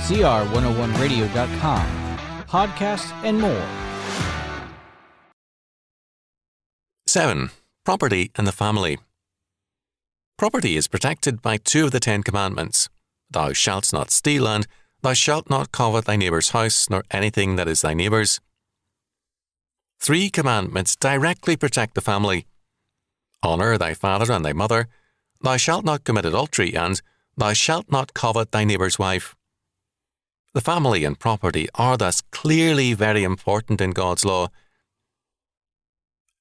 cr101radio.com, podcasts, and more. 7. Property and the family. Property is protected by 2 of the 10 commandments. Thou shalt not steal, and thou shalt not covet thy neighbour's house, nor anything that is thy neighbour's. 3 commandments directly protect the family. Honour thy father and thy mother, thou shalt not commit adultery, and thou shalt not covet thy neighbour's wife. The family and property are thus clearly very important in God's law.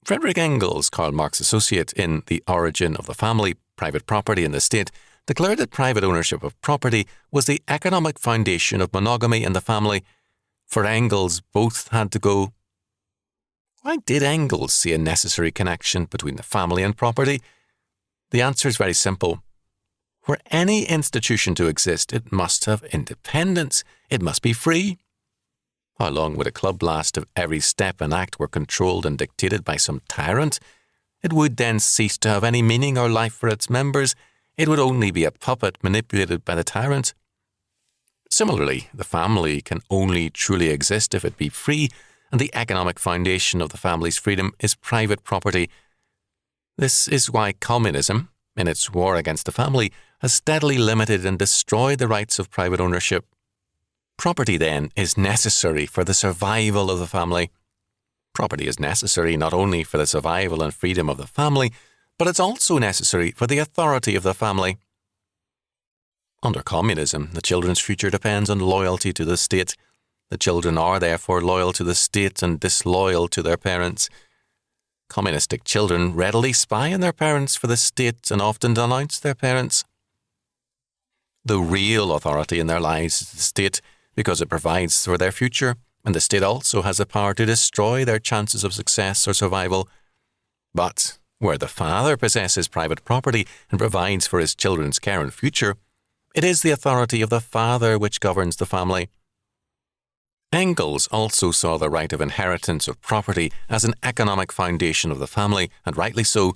Frederick Engels, Karl Marx's associate in The Origin of the Family, Private Property and the State, declared that private ownership of property was the economic foundation of monogamy in the family. For Engels, both had to go. Why did Engels see a necessary connection between the family and property? The answer is very simple. For any institution to exist, it must have independence. It must be free. How long would a club last if every step and act were controlled and dictated by some tyrant? It would then cease to have any meaning or life for its members. It would only be a puppet manipulated by the tyrant. Similarly, the family can only truly exist if it be free, and the economic foundation of the family's freedom is private property. This is why communism, in its war against the family, has steadily limited and destroyed the rights of private ownership. Property, then, is necessary for the survival of the family. Property is necessary not only for the survival and freedom of the family, but it's also necessary for the authority of the family. Under communism, the children's future depends on loyalty to the state. The children are therefore loyal to the state and disloyal to their parents. Communistic children readily spy on their parents for the state and often denounce their parents. The real authority in their lives is the state, because it provides for their future, and the state also has the power to destroy their chances of success or survival. But where the father possesses private property and provides for his children's care and future, it is the authority of the father which governs the family. Engels also saw the right of inheritance of property as an economic foundation of the family, and rightly so.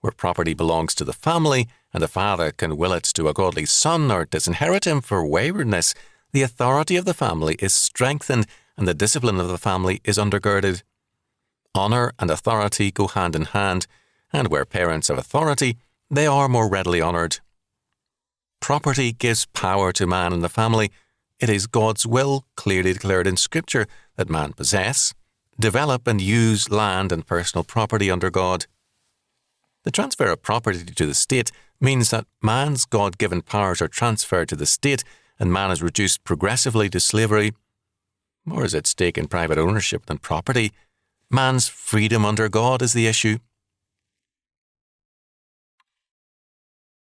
Where property belongs to the family, and the father can will it to a godly son or disinherit him for waywardness, the authority of the family is strengthened and the discipline of the family is undergirded. Honour and authority go hand in hand, and where parents have authority, they are more readily honoured. Property gives power to man in the family. It is God's will, clearly declared in Scripture, that man possess, develop and use land and personal property under God. The transfer of property to the state means that man's God-given powers are transferred to the state, and man is reduced progressively to slavery. More is at stake in private ownership than property. Man's freedom under God is the issue.